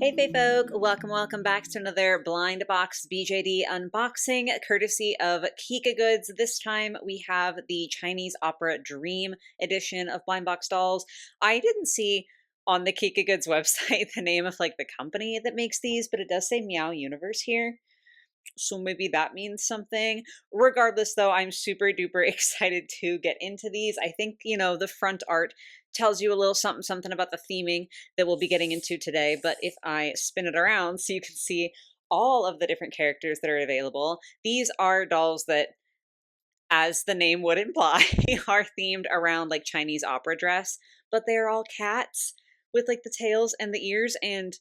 Hey Fae folk, welcome back to another blind box BJD unboxing courtesy of Kikagoods. This time we have the Chinese Opera Dream edition of blind box dolls. I didn't see on the Kikagoods website the name of like the company that makes these, but it does say Meow Universe here. So maybe that means something. Regardless, though, I'm super duper excited to get into these. I think, the front art tells you a little something about the theming that we'll be getting into today. But if I spin it around so you can see all of the different characters that are available, these are dolls that, as the name would imply, are themed around like Chinese opera dress, but they're all cats with like the tails and the ears. And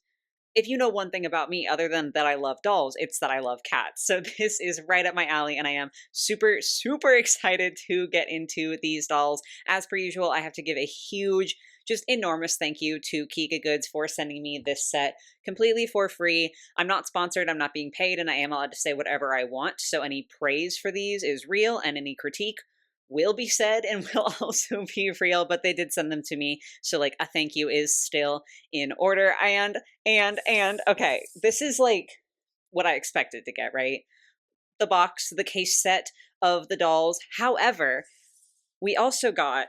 if you know one thing about me other than that I love dolls, it's that I love cats. So this is right up my alley and I am super, super excited to get into these dolls. As per usual, I have to give a huge, just enormous thank you to Kikagoods for sending me this set completely for free. I'm not sponsored, I'm not being paid, and I am allowed to say whatever I want. So any praise for these is real and any critique will be said and will also be real, but they did send them to me. So like a thank you is still in order. And okay, this is like what I expected to get, right? The box, the case set of the dolls. However, we also got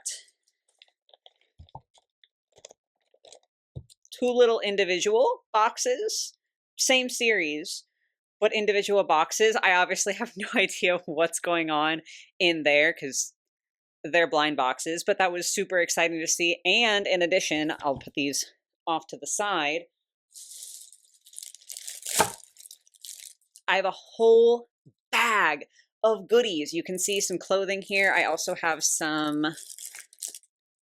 two little individual boxes, same series, but individual boxes. I obviously have no idea what's going on in there because they're blind boxes, but that was super exciting to see. And in addition, I'll put these off to the side. I have a whole bag of goodies. You can see some clothing here. I also have some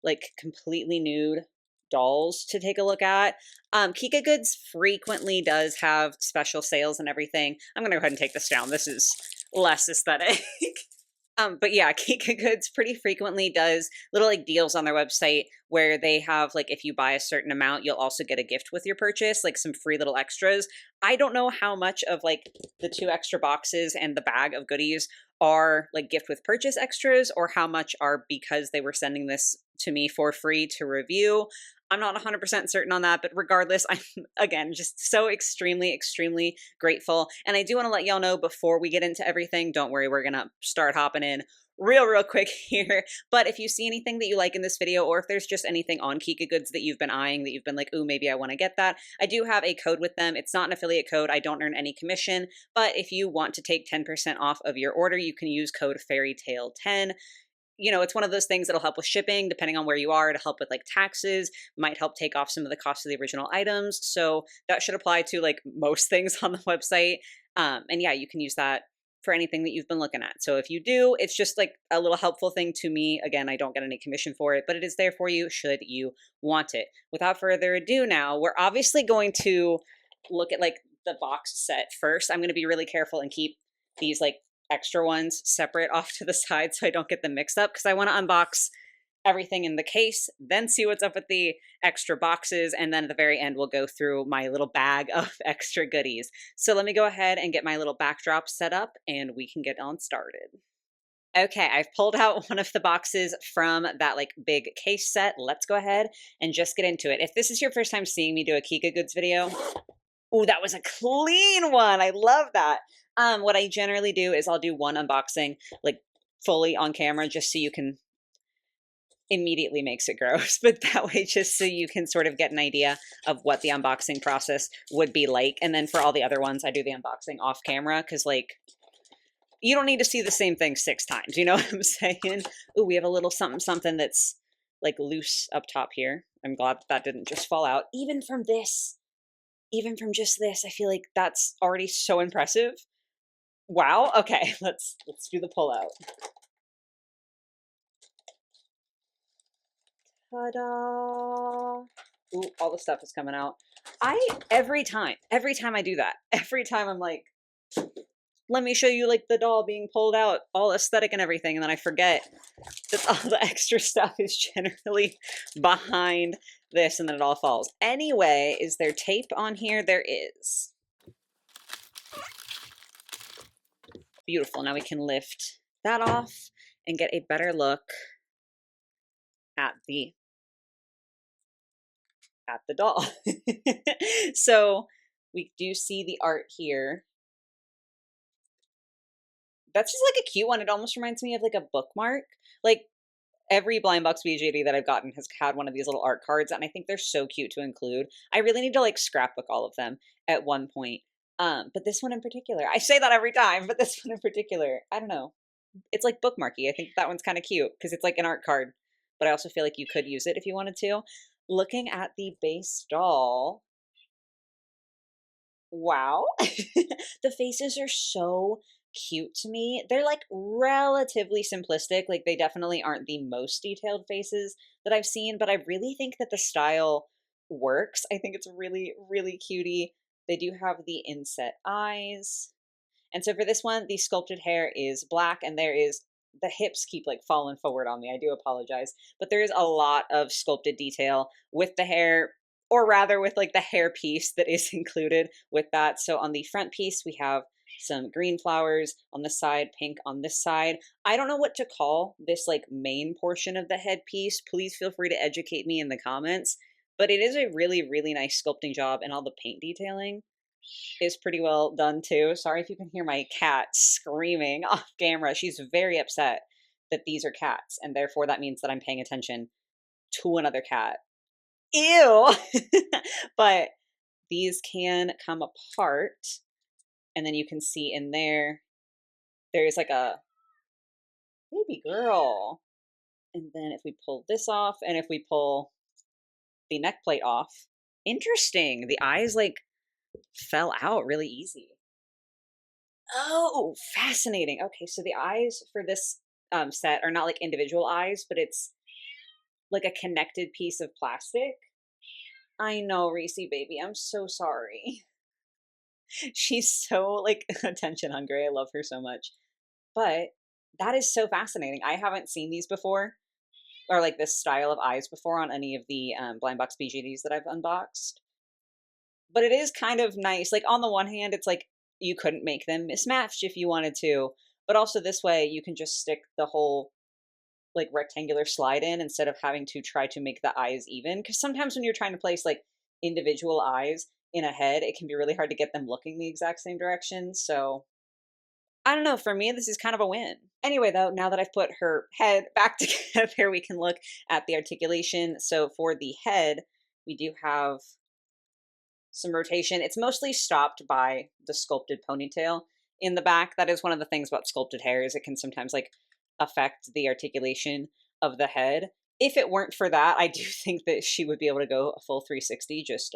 like completely nude dolls to take a look at. Kikagoods frequently does have special sales and everything. I'm gonna go ahead and take this down. This is less aesthetic. But yeah, Kikagoods pretty frequently does little like deals on their website where they have like if you buy a certain amount, you'll also get a gift with your purchase, like some free little extras. I don't know how much of like the two extra boxes and the bag of goodies are like gift with purchase extras or how much are because they were sending this to me for free to review. I'm not 100% certain on that, but regardless, I'm again just so extremely, extremely grateful. And I do want to let y'all know before we get into everything, don't worry, we're going to start hopping in real quick here. But if you see anything that you like in this video, or if there's just anything on Kikagoods that you've been eyeing, that you've been like, ooh, maybe I want to get that, I do have a code with them. It's not an affiliate code. I don't earn any commission, but if you want to take 10% off of your order, you can use code FAIRYTALE10. It's one of those things that'll help with shipping, depending on where you are, to help with like taxes, might help take off some of the cost of the original items. So that should apply to like most things on the website. And yeah, you can use that for anything that you've been looking at. So if you do, it's just like a little helpful thing to me. Again, I don't get any commission for it, but it is there for you should you want it. Without further ado now, we're obviously going to look at like the box set first. I'm going to be really careful and keep these like extra ones separate off to the side so I don't get them mixed up because I want to unbox everything in the case, then see what's up with the extra boxes, and then at the very end we'll go through my little bag of extra goodies. So let me go ahead and get my little backdrop set up and we can get on started. Okay, I've pulled out one of the boxes from that like big case set. Let's go ahead and just get into it. If this is your first time seeing me do a Kikagoods video, oh, that was a clean one. I love that. What I generally do is I'll do one unboxing like fully on camera just so you can immediately makes it gross, but that way just so you can sort of get an idea of what the unboxing process would be like. And then for all the other ones, I do the unboxing off camera because like you don't need to see the same thing 6 times. You know what I'm saying? Oh, we have a little something that's like loose up top here. I'm glad that didn't just fall out. Even from just this, I feel like that's already so impressive. Wow. Okay, let's do the pull out. Ta-da! Ooh, all the stuff is coming out. Every time I do that, every time I'm like, let me show you like the doll being pulled out, all aesthetic and everything, and then I forget that all the extra stuff is generally behind this and then it all falls. Anyway, is there tape on here? There is. Beautiful. Now we can lift that off and get a better look at the at the doll. So we do see the art here. That's just like a cute one. It almost reminds me of like a bookmark. Like every blind box BJD that I've gotten has had one of these little art cards, and I think they're so cute to include. I really need to like scrapbook all of them at one point. But this one in particular, I say that every time, but this one in particular, I don't know. It's like bookmarky. I think that one's kind of cute because it's like an art card, but I also feel like you could use it if you wanted to. Looking at the base doll, wow. The faces are so cute to me. They're like relatively simplistic. Like they definitely aren't the most detailed faces that I've seen, but I really think that the style works. I think it's really, really cutie. They do have the inset eyes. And so for this one, the sculpted hair is black, and there is the hips keep like falling forward on me. I do apologize, but there is a lot of sculpted detail with the hair, or rather with like the hair piece that is included with that. So on the front piece, we have some green flowers on the side, pink on this side. I don't know what to call this like main portion of the headpiece. Please feel free to educate me in the comments, but it is a really, really nice sculpting job, and all the paint detailing is pretty well done too. Sorry if you can hear my cat screaming off camera. She's very upset that these are cats, and therefore that means that I'm paying attention to another cat. Ew! But these can come apart, and then you can see in there's like a baby girl. And then if we pull this off, and if we pull the neck plate off, interesting. The eyes like fell out really easy. Oh, fascinating. Okay, so the eyes for this set are not like individual eyes, but it's like a connected piece of plastic. I know, Reese baby. I'm so sorry. She's so like attention hungry. I love her so much. But that is so fascinating. I haven't seen these before, or like this style of eyes before on any of the blind box BJDs that I've unboxed. But it is kind of nice. Like on the one hand, it's like you couldn't make them mismatched if you wanted to, but also this way you can just stick the whole like rectangular slide in instead of having to try to make the eyes even. Because sometimes when you're trying to place like individual eyes in a head, it can be really hard to get them looking the exact same direction. So I don't know. For me, this is kind of a win. Anyway, though, now that I've put her head back together, we can look at the articulation. So for the head, we do have some rotation. It's mostly stopped by the sculpted ponytail in the back. That is one of the things about sculpted hair, is it can sometimes like affect the articulation of the head. If it weren't for that, I do think that she would be able to go a full 360. Just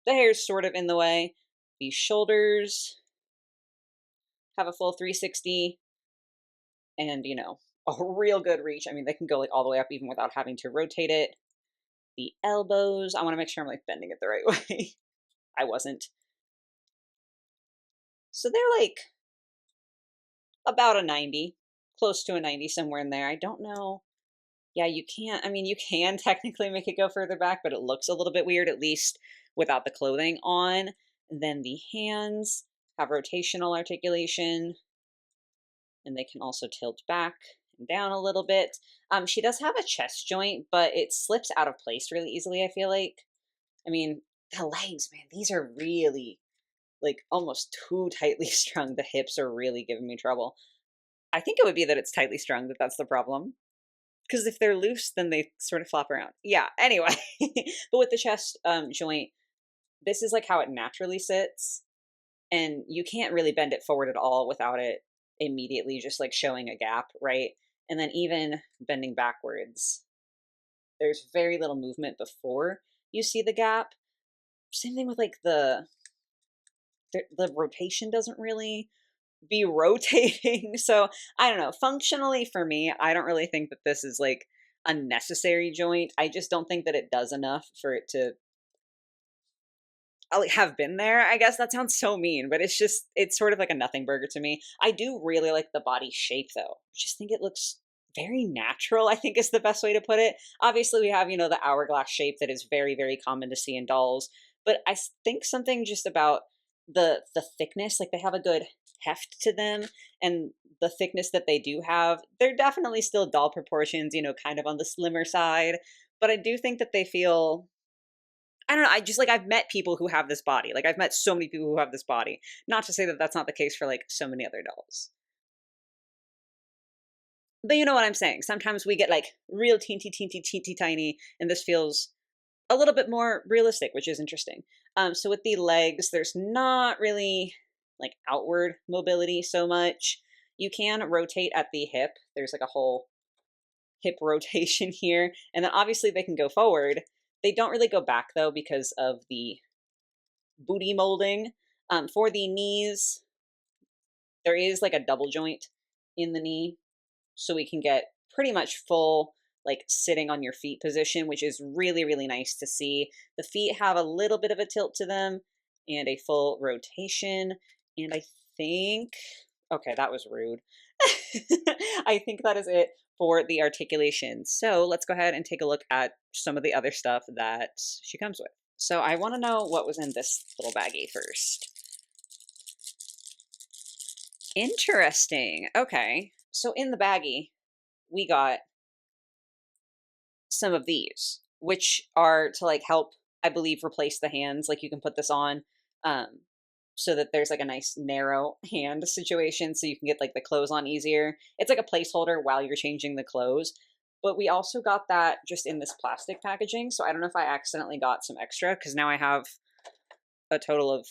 the hair's sort of in the way. The shoulders have a full 360, and you know, a real good reach. I mean, they can go like all the way up even without having to rotate it. The elbows, I want to make sure I'm like bending it the right way. I wasn't. So they're like about a 90, close to a 90, somewhere in there. I don't know. Yeah, you can't, I mean, you can technically make it go further back, but it looks a little bit weird, at least without the clothing on. And then the hands have rotational articulation, and they can also tilt back and down a little bit. She does have a chest joint, but it slips out of place really easily, I feel like. I mean, the legs, man, these are really like almost too tightly strung. The hips are really giving me trouble. I think it would be that it's tightly strung that's the problem. Because if they're loose, then they sort of flop around. Yeah, anyway. But with the chest joint, this is like how it naturally sits. And you can't really bend it forward at all without it immediately just like showing a gap, right? And then even bending backwards, there's very little movement before you see the gap. Same thing with like the rotation doesn't really be rotating. So I don't know. Functionally for me, I don't really think that this is like a necessary joint. I just don't think that it does enough for it to have been there. I guess that sounds so mean, but it's sort of like a nothing burger to me. I do really like the body shape though. I just think it looks very natural, I think is the best way to put it. Obviously we have, the hourglass shape that is very, very common to see in dolls, but I think something just about the thickness, like they have a good heft to them, and the thickness that they do have, they're definitely still doll proportions, kind of on the slimmer side, but I do think that they feel I don't know. I just like, I've met people who have this body. Like, I've met so many people who have this body. Not to say that that's not the case for like so many other dolls. But you know what I'm saying? Sometimes we get like real teensy, teensy, teensy tiny, and this feels a little bit more realistic, which is interesting. So with the legs, there's not really like outward mobility so much. You can rotate at the hip. There's like a whole hip rotation here. And then obviously they can go forward. They don't really go back though because of the booty molding. For the knees, there is like a double joint in the knee. So we can get pretty much full like sitting on your feet position, which is really, really nice to see. The feet have a little bit of a tilt to them and a full rotation. And I think, okay, that was rude. I think that is it for the articulation. So let's go ahead and take a look at some of the other stuff that she comes with. So I want to know what was in this little baggie first. Interesting. Okay. So in the baggie, we got some of these, which are to like help, I believe, replace the hands. Like you can put this on so that there's like a nice narrow hand situation so you can get like the clothes on easier. It's like a placeholder while you're changing the clothes. But we also got that just in this plastic packaging. So I don't know if I accidentally got some extra because now I have a total of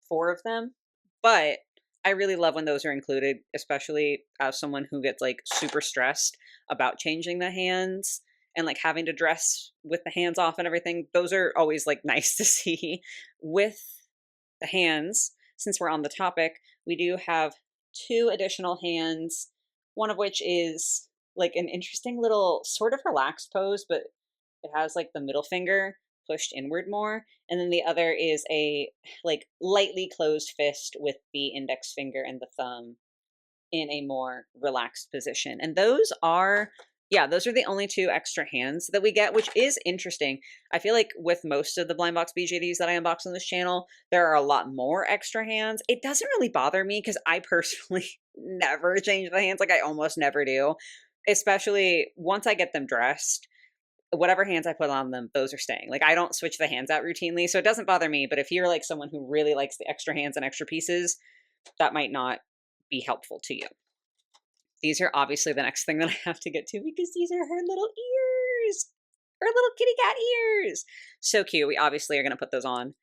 4 of them. But I really love when those are included, especially as someone who gets like super stressed about changing the hands and like having to dress with the hands off and everything. Those are always like nice to see. With the hands, since we're on the topic, we do have 2 additional hands, one of which is like an interesting little sort of relaxed pose, but it has like the middle finger pushed inward more. And then the other is a like lightly closed fist with the index finger and the thumb in a more relaxed position. And those are, yeah, those are the only 2 extra hands that we get, which is interesting. I feel like with most of the blind box BJDs that I unbox on this channel, there are a lot more extra hands. It doesn't really bother me because I personally never change the hands. Like I almost never do, especially once I get them dressed. Whatever hands I put on them, those are staying. Like I don't switch the hands out routinely, so it doesn't bother me. But if you're like someone who really likes the extra hands and extra pieces, that might not be helpful to you. These are obviously the next thing that I have to get to because these are her little ears, her little kitty cat ears. So cute. We obviously are going to put those on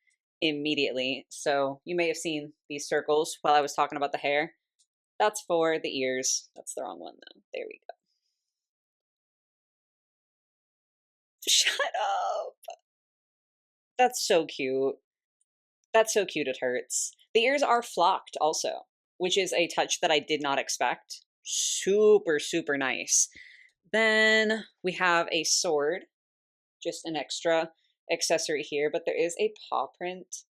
immediately. So you may have seen these circles while I was talking about the hair. That's for the ears. That's the wrong one though. There we go. Shut up. That's so cute. That's so cute it hurts. The ears are flocked also, which is a touch that I did not expect. Super, super nice. Then we have a sword, just an extra accessory here, but there is a paw print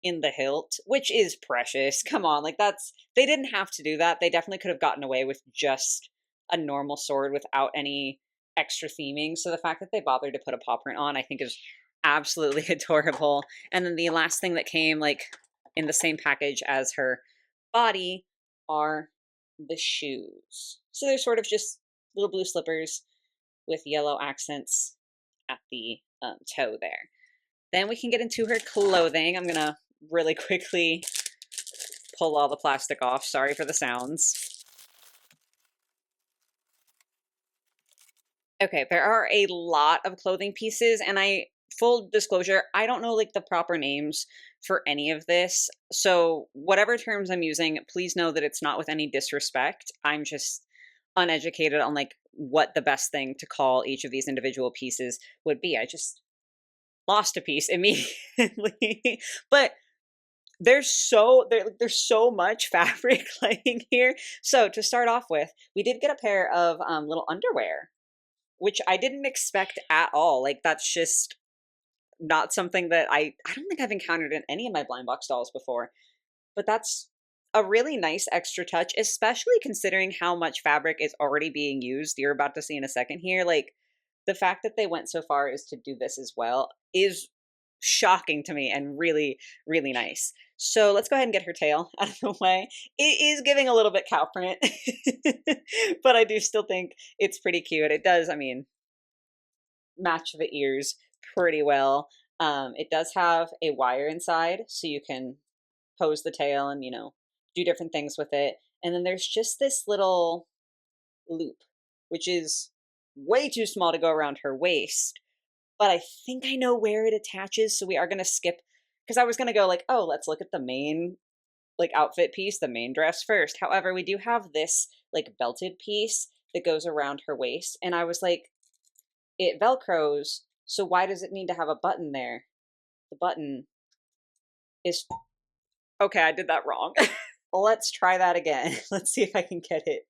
in the hilt, which is precious. Come on, like that's, they didn't have to do that. They definitely could have gotten away with just a normal sword without any extra theming. So the fact that they bothered to put a paw print on, I think is absolutely adorable. And then the last thing that came like in the same package as her body are the shoes. So they're sort of just little blue slippers with yellow accents at the toe there. Then we can get into her clothing. I'm gonna really quickly pull all the plastic off. Sorry for the sounds. Okay, there are a lot of clothing pieces, and full disclosure, I don't know like the proper names for any of this. So whatever terms I'm using, please know that it's not with any disrespect. I'm just uneducated on like what the best thing to call each of these individual pieces would be. I just lost a piece immediately. But there's so much fabric laying here. So to start off with, we did get a pair of little underwear, which I didn't expect at all. Like that's just not something that I don't think I've encountered in any of my blind box dolls before. But that's a really nice extra touch, especially considering how much fabric is already being used. You're about to see in a second here. Like the fact that they went so far as to do this as well is shocking to me and really, really nice. So let's go ahead and get her tail out of the way. It is giving a little bit cow print, but I do still think it's pretty cute. It does, I mean, match the ears pretty well. It does have a wire inside, so you can pose the tail and, do different things with it. And then there's just this little loop, which is way too small to go around her waist. But I think I know where it attaches, so we are going to skip, because I was going to go like, oh, let's look at the main like outfit piece, the main dress first. However, we do have this like belted piece that goes around her waist. And I was like, it Velcros, so why does it need to have a button there? The button is, okay, I did that wrong. Let's try that again. Let's see if I can get it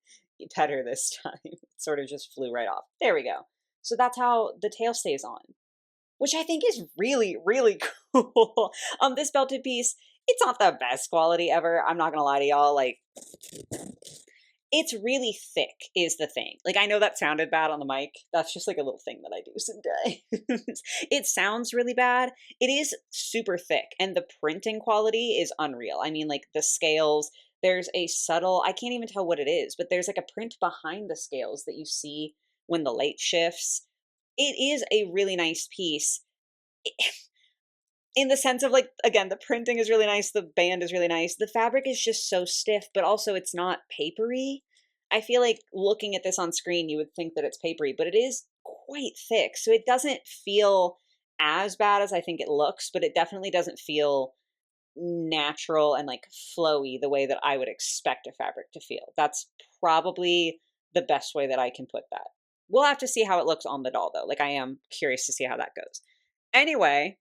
better this time. It sort of just flew right off. There we go. So that's how the tail stays on, which I think is really, really cool. This belted piece, it's not the best quality ever. I'm not gonna lie to y'all. Like, it's really thick is the thing. Like, I know that sounded bad on the mic. That's just like a little thing that I do sometimes. It sounds really bad. It is super thick, and the printing quality is unreal. I mean, like the scales, there's a subtle, I can't even tell what it is, but there's like a print behind the scales that you see when the light shifts. It is a really nice piece. In the sense of like, again, the printing is really nice, the band is really nice, the fabric is just so stiff, but also it's not papery. I feel like looking at this on screen you would think that it's papery, but it is quite thick, so it doesn't feel as bad as I think it looks, but it definitely doesn't feel natural and like flowy the way that I would expect a fabric to feel. That's probably the best way that I can put that. We'll have to see how it looks on the doll though. Like, I am curious to see how that goes. Anyway,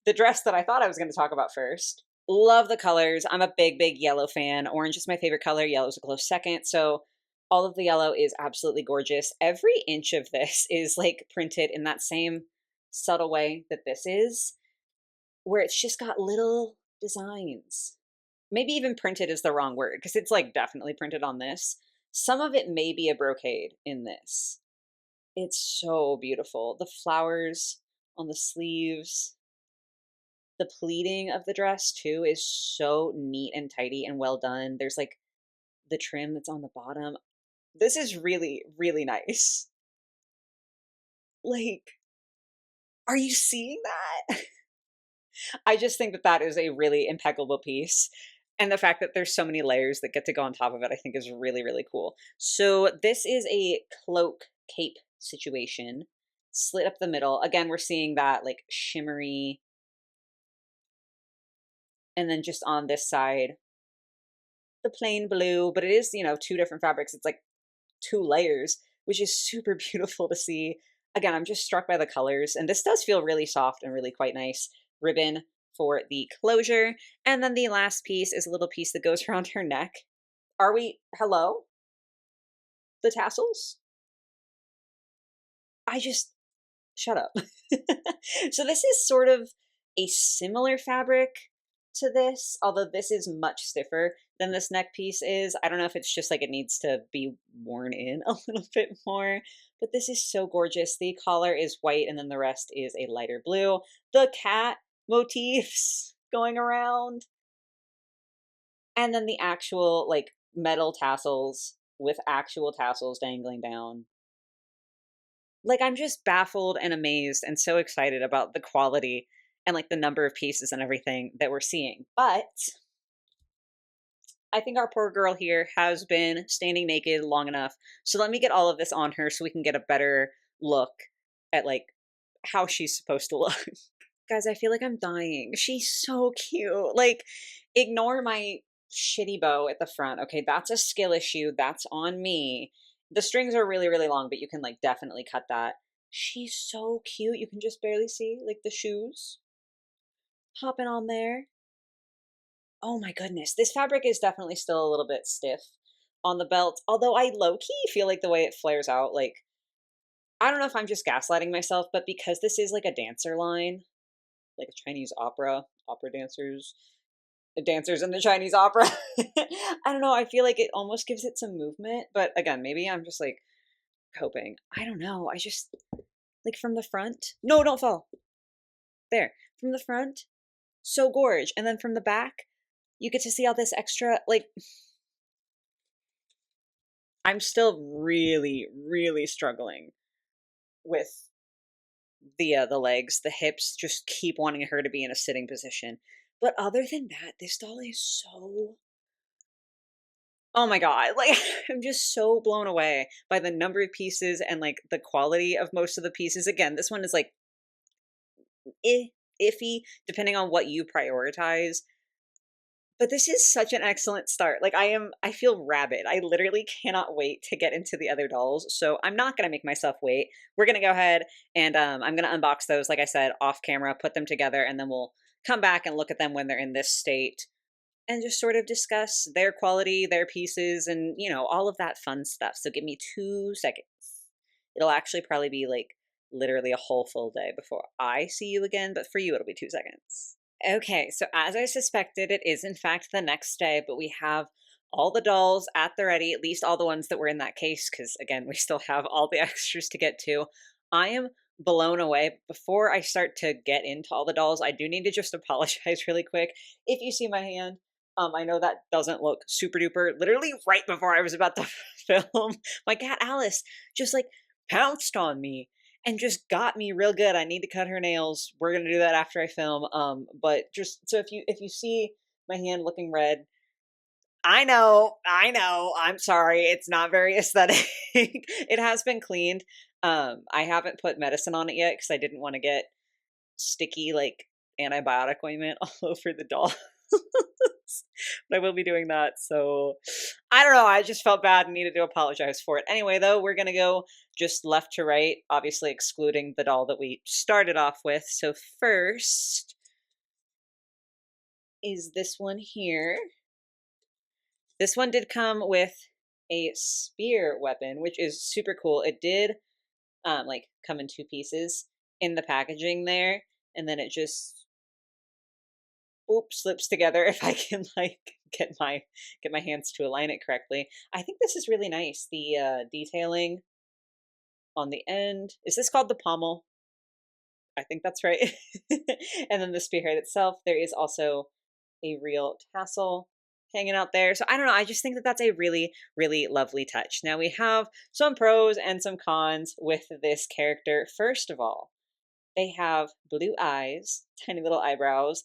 the dress that I thought I was going to talk about first. Love the colors. I'm a big, big yellow fan. Orange is my favorite color. Yellow is a close second. So all of the yellow is absolutely gorgeous. Every inch of this is like printed in that same subtle way that this is, where it's just got little designs. Maybe even printed is the wrong word, because it's like definitely printed on this. Some of it may be a brocade in this. It's so beautiful. The flowers on the sleeves. The pleating of the dress too is so neat and tidy and well done. There's like the trim that's on the bottom. This is really, really nice. Like, are you seeing that? I just think that that is a really impeccable piece. And the fact that there's so many layers that get to go on top of it, I think is really, really cool. So this is a cloak cape situation, slit up the middle. Again, we're seeing that like shimmery, and then just on this side, the plain blue, but it is, two different fabrics. It's like two layers, which is super beautiful to see. Again, I'm just struck by the colors, and this does feel really soft and really quite nice. Ribbon for the closure. And then the last piece is a little piece that goes around her neck. Are we, hello? The tassels? Shut up. So this is sort of a similar fabric to this, although this is much stiffer than this neck piece is. I don't know if it's just like it needs to be worn in a little bit more, but this is so gorgeous. The collar is white and then the rest is a lighter blue. The cat motifs going around. And then the actual like metal tassels with actual tassels dangling down. Like, I'm just baffled and amazed and so excited about the quality and like the number of pieces and everything that we're seeing. But I think our poor girl here has been standing naked long enough. So let me get all of this on her so we can get a better look at like how she's supposed to look. Guys, I feel like I'm dying. She's so cute. Like, ignore my shitty bow at the front. Okay, that's a skill issue. That's on me. The strings are really, really long, but you can like definitely cut that. She's so cute. You can just barely see like the shoes popping on there. Oh my goodness. This fabric is definitely still a little bit stiff on the belt, although I low-key feel like the way it flares out, like, I don't know if I'm just gaslighting myself, but because this is like a dancer line, like a Chinese opera dancers, the dancers in the Chinese opera. I don't know. I feel like it almost gives it some movement, but again, maybe I'm just like coping. I don't know. I just like from the front. No, don't fall. There. From the front, so gorge. And then from the back, you get to see all this extra, like, I'm still really, really struggling with the legs, the hips just keep wanting her to be in a sitting position. But other than that, this doll is so, oh my god, like I'm just so blown away by the number of pieces and like the quality of most of the pieces. Again, this one is like iffy depending on what you prioritize. But this is such an excellent start. Like I feel rabid. I literally cannot wait to get into the other dolls. So I'm not gonna make myself wait. We're gonna go ahead and I'm gonna unbox those, like I said, off camera, put them together, and then we'll come back and look at them when they're in this state and just sort of discuss their quality, their pieces, and all of that fun stuff. So give me 2 seconds. It'll actually probably be like literally a whole full day before I see you again, but for you it'll be 2 seconds. Okay, so as I suspected, it is in fact the next day, but we have all the dolls at the ready, at least all the ones that were in that case, because again, we still have all the extras to get to. I am blown away. Before I start to get into all the dolls, I do need to just apologize really quick. If you see my hand, I know that doesn't look super duper. Literally right before I was about to film, my cat Alice just like pounced on me and just got me real good. I need to cut her nails. We're gonna do that after I film. But just so if you see my hand looking red, I know, I'm sorry. It's not very aesthetic. It has been cleaned. I haven't put medicine on it yet because I didn't want to get sticky like antibiotic ointment all over the doll. But I will be doing that. So I don't know. I just felt bad and needed to apologize for it. Anyway, though, we're going to go just left to right, obviously excluding the doll that we started off with. So first is this one here. This one did come with a spear weapon, which is super cool. It did like come in 2 pieces in the packaging there, and then it just slips together if I can like get my hands to align it correctly. I think this is really nice. The detailing on the end. Is this called the pommel? I think that's right. And then the spearhead itself, there is also a real tassel hanging out there. So I don't know. I just think that that's a really, really lovely touch. Now we have some pros and some cons with this character. First of all, they have blue eyes, tiny little eyebrows,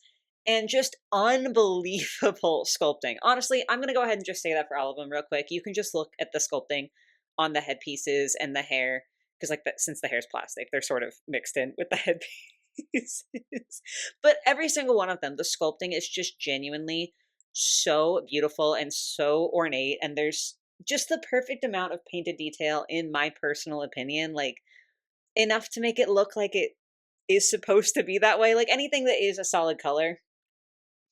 and just unbelievable sculpting. Honestly, I'm going to go ahead and just say that for all of them real quick. You can just look at the sculpting on the headpieces and the hair, because like that, since the hair's plastic, they're sort of mixed in with the headpieces. But every single one of them, the sculpting is just genuinely so beautiful and so ornate, and there's just the perfect amount of painted detail, in my personal opinion, like enough to make it look like it is supposed to be that way. Like anything that is a solid color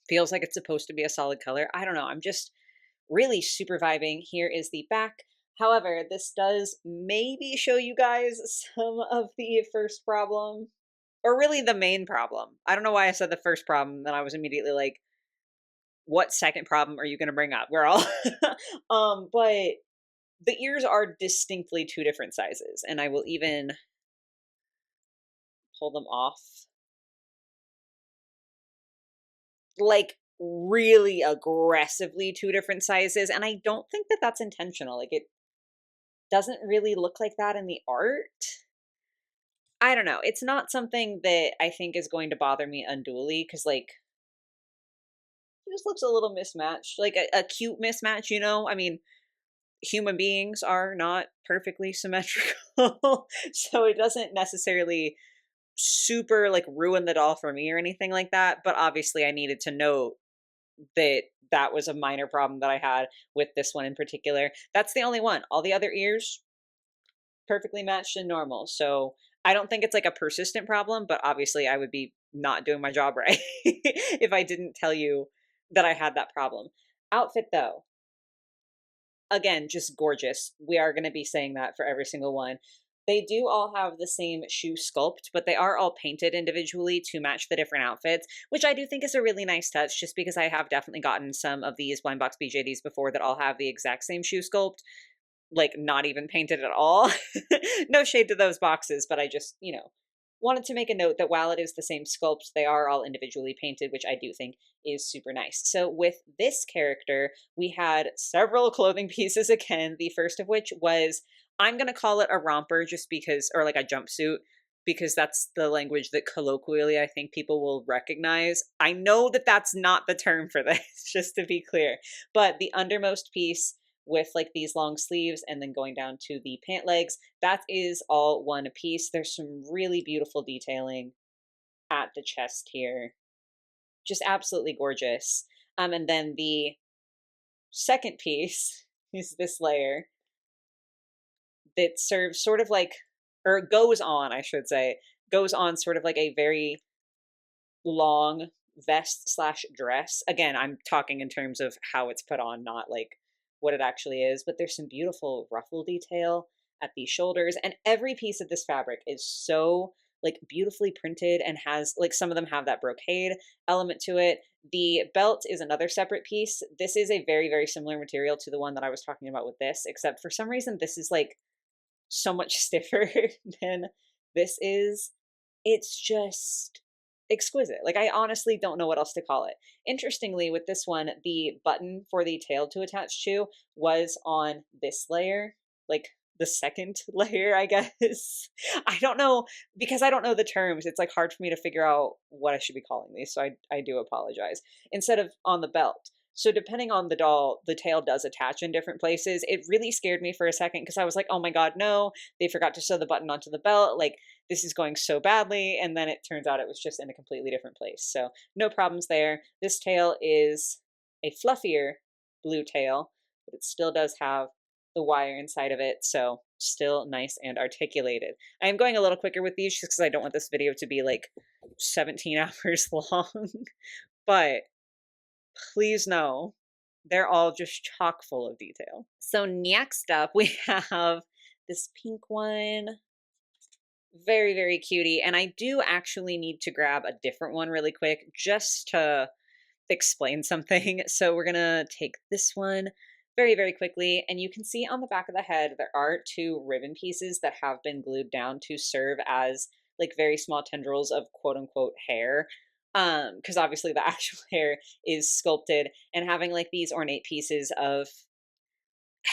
feels like it's supposed to be a solid color. I don't know. I'm just really super vibing. Here is the back. However, this does maybe show you guys some of the first problem, or really the main problem. I don't know why I said the first problem, then I was immediately like, what second problem are you going to bring up, girl? But the ears are distinctly 2 different sizes, and I will even pull them off. Like really aggressively 2 different sizes, and I don't think that that's intentional. Like it doesn't really look like that in the art. I don't know. It's not something that I think is going to bother me unduly, because like it just looks a little mismatched, like a cute mismatch, you know? I mean, human beings are not perfectly symmetrical, so it doesn't necessarily super like ruin the doll for me or anything like that. But obviously, I needed to note that that was a minor problem that I had with this one in particular. That's the only one. All the other ears perfectly matched and normal. So I don't think it's like a persistent problem, but obviously I would be not doing my job right if I didn't tell you that I had that problem. Outfit though, again, just gorgeous. We are going to be saying that for every single one. They do all have the same shoe sculpt, but they are all painted individually to match the different outfits, which I do think is a really nice touch, just because I have definitely gotten some of these blind box BJDs before that all have the exact same shoe sculpt, like not even painted at all. No shade to those boxes, but I just, wanted to make a note that while it is the same sculpt, they are all individually painted, which I do think is super nice. So with this character, we had several clothing pieces again, the first of which was, I'm going to call it a romper just because, or like a jumpsuit, because that's the language that colloquially I think people will recognize. I know that that's not the term for this, just to be clear. But the undermost piece with like these long sleeves and then going down to the pant legs, that is all one piece. There's some really beautiful detailing at the chest here. Just absolutely gorgeous. And then the second piece is this layer that serves sort of like, or goes on, I should say, goes on sort of like a very long vest slash dress. Again, I'm talking in terms of how it's put on, not like what it actually is, but there's some beautiful ruffle detail at the shoulders, and every piece of this fabric is so like beautifully printed and has like, some of them have that brocade element to it. The belt is another separate piece. This is a very, very similar material to the one that I was talking about with this, except for some reason this is like so much stiffer than this is. It's just exquisite. Like, I honestly don't know what else to call it. Interestingly, with this one, the button for the tail to attach to was on this layer, like the second layer, I guess. I don't know, because I don't know the terms. It's like hard for me to figure out what I should be calling these. So I do apologize. Instead of on the belt. So depending on the doll, the tail does attach in different places. It really scared me for a second because I was like, oh my God, no, they forgot to sew the button onto the belt. Like, this is going so badly. And then it turns out it was just in a completely different place. So no problems there. This tail is a fluffier blue tail, but it still does have the wire inside of it. So still nice and articulated. I am going a little quicker with these just because I don't want this video to be like 17 hours long, but please know they're all just chock full of detail. So next up we have this pink one. Very, very cutie. And I do actually need to grab a different one really quick just to explain something. So we're gonna take this one very, very quickly. And you can see on the back of the head, there are two ribbon pieces that have been glued down to serve as like very small tendrils of quote unquote hair. Because obviously the actual hair is sculpted, and having like these ornate pieces of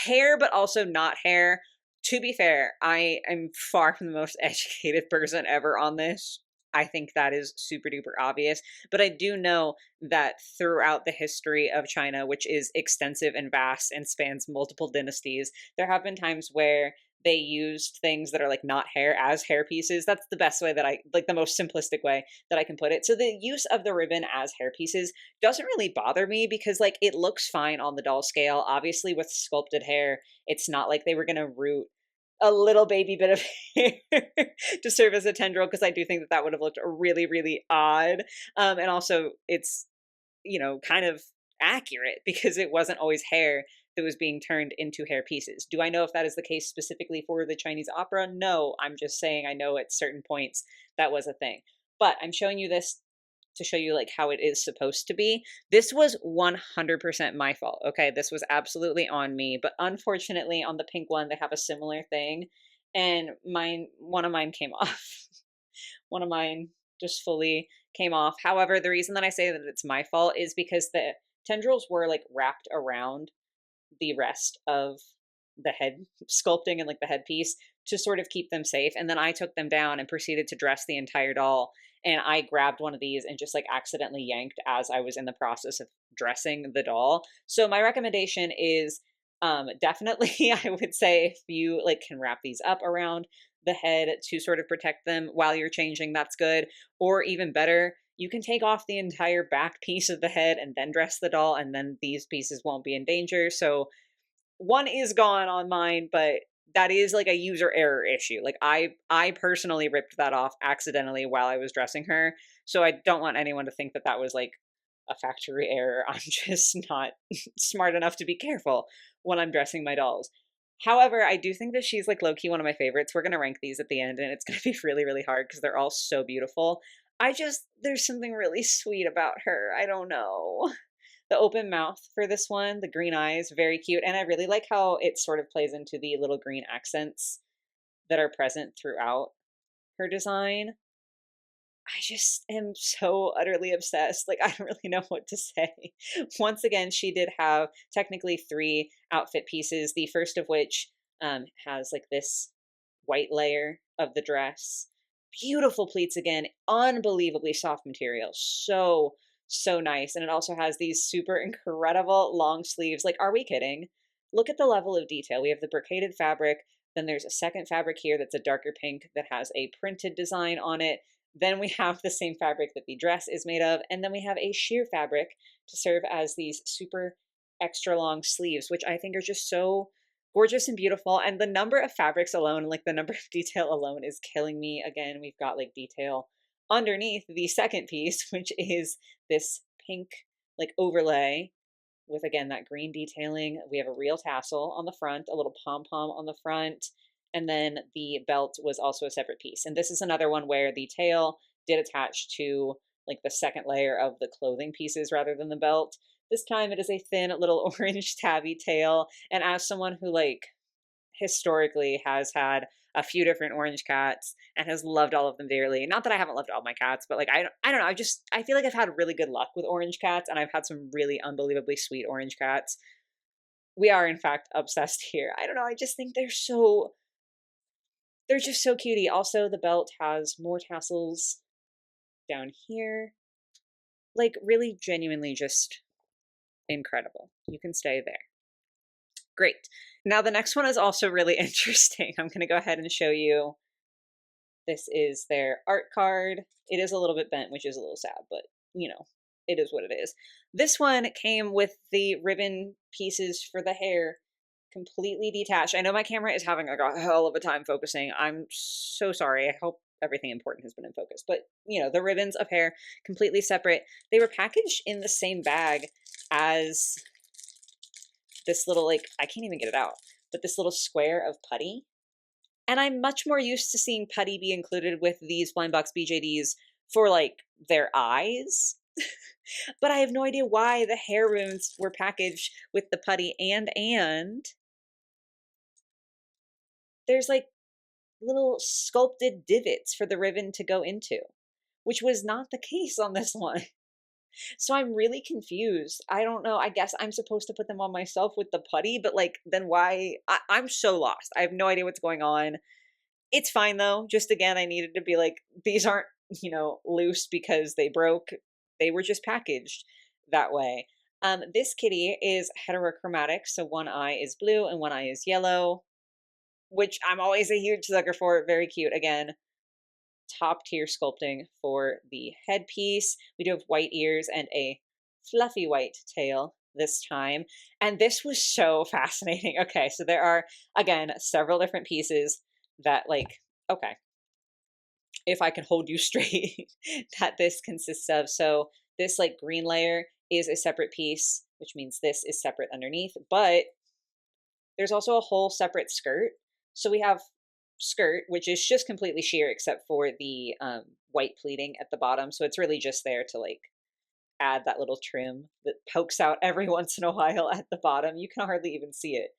hair, but also not hair. To be fair, I am far from the most educated person ever on this. I think that is super duper obvious. But I do know that throughout the history of China, which is extensive and vast and spans multiple dynasties, there have been times where they used things that are like not hair as hair pieces. That's the best way that I like, the most simplistic way that I can put it. So the use of the ribbon as hair pieces doesn't really bother me because like it looks fine on the doll scale. Obviously with sculpted hair, it's not like they were going to root a little baby bit of hair to serve as a tendril, because I do think that that would have looked really, really odd. And also it's, you know, kind of accurate because it wasn't always hair that was being turned into hair pieces. Do I know if that is the case specifically for the Chinese opera? No, I'm just saying I know at certain points that was a thing. But I'm showing you this to show you like how it is supposed to be. This was 100% my fault. Okay, this was absolutely on me, but unfortunately on the pink one they have a similar thing, and one of mine came off. One of mine just fully came off. However, the reason that I say that it's my fault is because the tendrils were like wrapped around the rest of the head sculpting and like the headpiece to sort of keep them safe. And then I took them down and proceeded to dress the entire doll. And I grabbed one of these and just like accidentally yanked as I was in the process of dressing the doll. So my recommendation is definitely, I would say if you like can wrap these up around the head to sort of protect them while you're changing, that's good. Or even better, you can take off the entire back piece of the head and then dress the doll, and then these pieces won't be in danger. So one is gone on mine, but that is like a user error issue. Like I personally ripped that off accidentally while I was dressing her. So I don't want anyone to think that that was like a factory error. I'm just not smart enough to be careful when I'm dressing my dolls. However, I do think that she's like low-key one of my favorites. We're going to rank these at the end, and it's going to be really, really hard because they're all so beautiful. There's something really sweet about her. I don't know. The open mouth for this one, the green eyes, very cute. And I really like how it sort of plays into the little green accents that are present throughout her design. I just am so utterly obsessed. Like, I don't really know what to say. Once again, she did have technically three outfit pieces, the first of which has like this white layer of the dress. Beautiful pleats again, unbelievably soft material. So, so nice. And it also has these super incredible long sleeves. Like, are we kidding? Look at the level of detail. We have the brocaded fabric. Then there's a second fabric here that's a darker pink that has a printed design on it. Then we have the same fabric that the dress is made of. And then we have a sheer fabric to serve as these super extra long sleeves, which I think are just so gorgeous and beautiful. And the number of fabrics alone, like the number of detail alone, is killing me. Again, we've got like detail underneath the second piece, which is this pink like overlay with, again, that green detailing. We have a real tassel on the front, a little pom-pom on the front, and then the belt was also a separate piece. And this is another one where the tail did attach to like the second layer of the clothing pieces rather than the belt. This time it is a thin little orange tabby tail. And as someone who like historically has had a few different orange cats and has loved all of them dearly. Not that I haven't loved all my cats, but like I don't know, I feel like I've had really good luck with orange cats and I've had some really unbelievably sweet orange cats. We are in fact obsessed here. I don't know, I just think they're just so cutie. Also, the belt has more tassels down here. Like really genuinely just incredible. You can stay there. Great. Now the next one is also really interesting. I'm going to go ahead and show you. This is their art card. It is a little bit bent, which is a little sad, but you know, it is what it is. This one came with the ribbon pieces for the hair completely detached. I know my camera is having like a hell of a time focusing. I'm so sorry. I hope everything important has been in focus. But, you know, the ribbons of hair completely separate. They were packaged in the same bag as this little, like, I can't even get it out, but this little square of putty. And I'm much more used to seeing putty be included with these blind box BJDs for like their eyes. But I have no idea why the hair ribbons were packaged with the putty and there's like little sculpted divots for the ribbon to go into, which was not the case on this one. So I'm really confused. I don't know. I guess I'm supposed to put them on myself with the putty, but like, then why? I'm so lost. I have no idea what's going on. It's fine though. Just again, I needed to be like, these aren't, you know, loose because they broke. They were just packaged that way. This kitty is heterochromatic. So one eye is blue and one eye is yellow, which I'm always a huge sucker for. Very cute. Again, top tier sculpting for the headpiece. We do have white ears and a fluffy white tail this time. And this was so fascinating. Okay, so there are, again, several different pieces that like, okay, if I can hold you straight, that this consists of. So this like green layer is a separate piece, which means this is separate underneath, but there's also a whole separate skirt. So we have skirt, which is just completely sheer except for the white pleating at the bottom. So it's really just there to like add that little trim that pokes out every once in a while at the bottom. You can hardly even see it.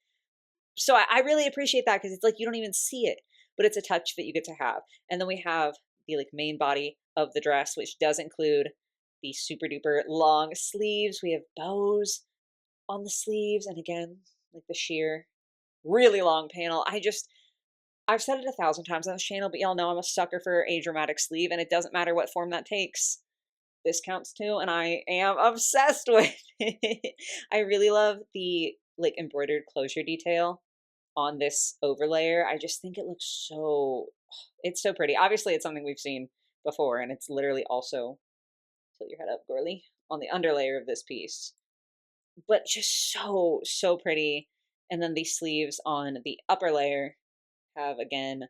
So I really appreciate that because it's like you don't even see it, but it's a touch that you get to have. And then we have the like main body of the dress, which does include the super duper long sleeves. We have bows on the sleeves, and again, like the sheer, really long panel. I've said it 1,000 times on this channel, but y'all know I'm a sucker for a dramatic sleeve, and it doesn't matter what form that takes. This counts too, and I am obsessed with it. I really love the like embroidered closure detail on this overlayer. I just think it looks so, it's so pretty. Obviously, it's something we've seen before, and it's literally also, tilt your head up, girly, on the underlayer of this piece. But just so, so pretty. And then the sleeves on the upper layer have, again,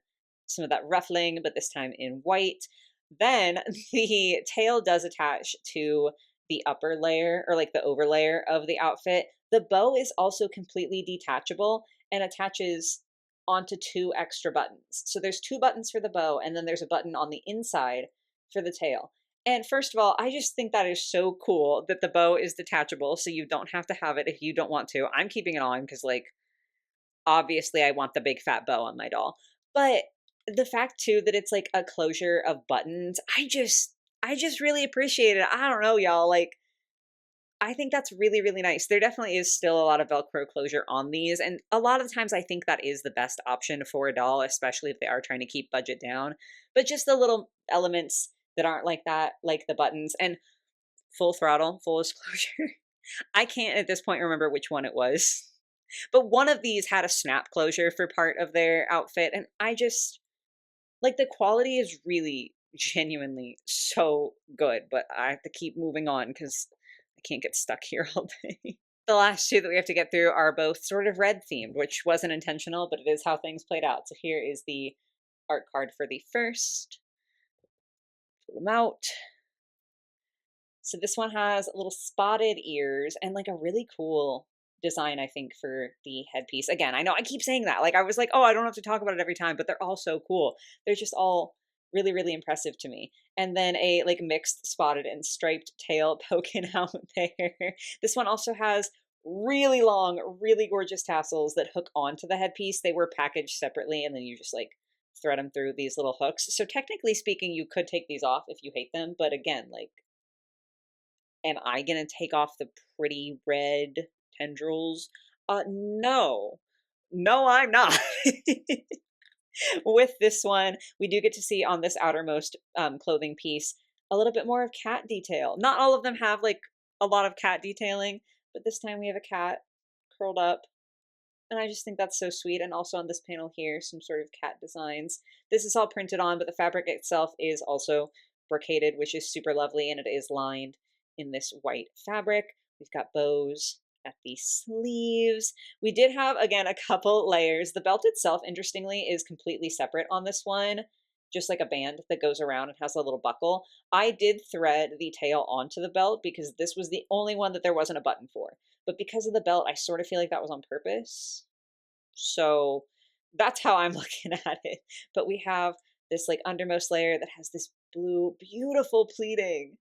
some of that ruffling, but this time in white. Then the tail does attach to the upper layer or like the overlayer of the outfit. The bow is also completely detachable and attaches onto 2 extra buttons. So there's 2 buttons for the bow, and then there's a button on the inside for the tail. And first of all, I just think that is so cool that the bow is detachable, so you don't have to have it if you don't want to. I'm keeping it on because, like, obviously I want the big fat bow on my doll. But the fact too that it's like a closure of buttons, I just really appreciate it. I don't know, y'all. Like, I think that's really, really nice. There definitely is still a lot of Velcro closure on these, and a lot of times I think that is the best option for a doll, especially if they are trying to keep budget down. But just the little elements that aren't like that, like the buttons, and full throttle, full disclosure. I can't at this point remember which one it was. But one of these had a snap closure for part of their outfit, and I just like the quality is really genuinely so good, but I have to keep moving on because I can't get stuck here all day. The last two that we have to get through are both sort of red themed, which wasn't intentional, but it is how things played out. So here is the art card for the first. Pull them out. So this one has little spotted ears and like a really cool design, I think, for the headpiece. Again, I know I keep saying that. Like I was like, oh, I don't have to talk about it every time, but they're all so cool. They're just all really, really impressive to me. And then a like mixed spotted and striped tail poking out there. This one also has really long, really gorgeous tassels that hook onto the headpiece. They were packaged separately, and then you just like thread them through these little hooks. So technically speaking, you could take these off if you hate them, but again, like, am I gonna take off the pretty red tendrils? No. No, I'm not. With this one, we do get to see on this outermost clothing piece a little bit more of cat detail. Not all of them have like a lot of cat detailing, but this time we have a cat curled up, and I just think that's so sweet. And also on this panel here, some sort of cat designs. This is all printed on, but the fabric itself is also brocaded, which is super lovely, and it is lined in this white fabric. We've got bows at the sleeves. We did have, again, a couple layers. The belt itself, interestingly, is completely separate on this one, just like a band that goes around and has a little buckle. I did thread the tail onto the belt because this was the only one that there wasn't a button for. But because of the belt, I sort of feel like that was on purpose. So that's how I'm looking at it. But we have this like undermost layer that has this blue, beautiful pleating.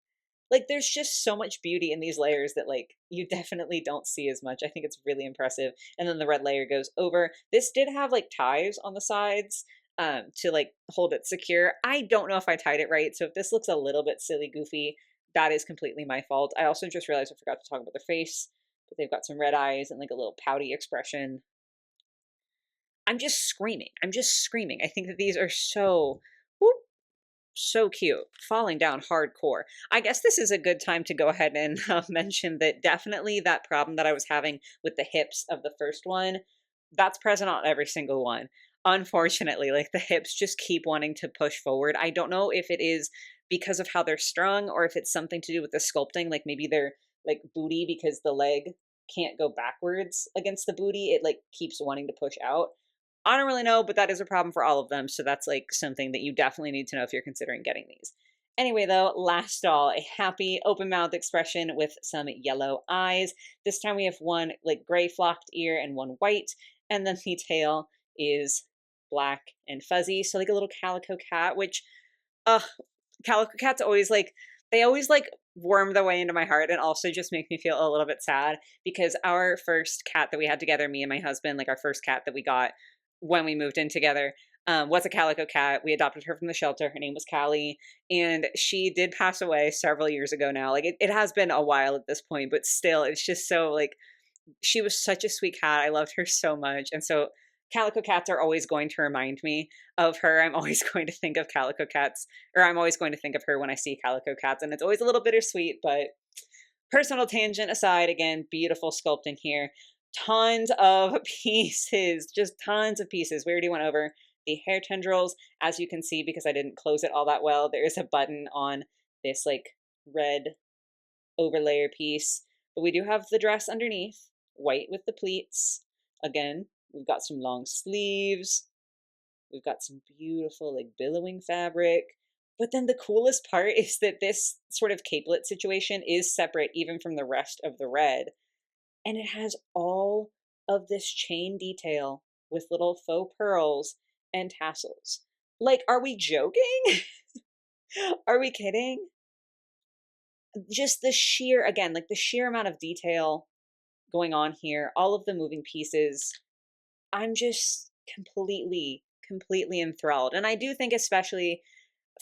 Like there's just so much beauty in these layers that like you definitely don't see as much. I think it's really impressive. And then the red layer goes over. This did have like ties on the sides to like hold it secure. I don't know if I tied it right. So if this looks a little bit silly, goofy, that is completely my fault. I also just realized I forgot to talk about their face, but they've got some red eyes and like a little pouty expression. I'm just screaming. I'm just screaming. I think that these are so, whoop, so cute. Falling down hardcore. I guess this is a good time to go ahead and mention that definitely that problem that I was having with the hips of the first one, that's present on every single one. Unfortunately, like the hips just keep wanting to push forward. I don't know if it is because of how they're strung or if it's something to do with the sculpting, like maybe they're like booty because the leg can't go backwards against the booty. It like keeps wanting to push out. I don't really know, but that is a problem for all of them. So that's like something that you definitely need to know if you're considering getting these. Anyway, though, last doll, a happy open mouth expression with some yellow eyes. This time we have one like gray flocked ear and one white. And then the tail is black and fuzzy. So like a little calico cat, which, calico cats always like, they always like worm their way into my heart and also just make me feel a little bit sad because our first cat that we had together, me and my husband, like our first cat that we got when we moved in together, was a calico cat. We adopted her from the shelter. Her name was Callie, and she did pass away several years ago now. Like it has been a while at this point, but still, it's just so like, she was such a sweet cat. I loved her so much. And so calico cats are always going to remind me of her. I'm always going to think of calico cats, or I'm always going to think of her when I see calico cats. And it's always a little bittersweet, but personal tangent aside, again, beautiful sculpting here. Tons of pieces, just tons of pieces. We already went over the hair tendrils. As you can see, because I didn't close it all that well, there is a button on this like red overlayer piece. But we do have the dress underneath, white with the pleats. Again, we've got some long sleeves. We've got some beautiful like billowing fabric. But then the coolest part is that this sort of capelet situation is separate even from the rest of the red. And it has all of this chain detail with little faux pearls and tassels. Like, are we joking? Are we kidding? Just the sheer, again, like the sheer amount of detail going on here, all of the moving pieces. I'm just completely enthralled. And I do think, especially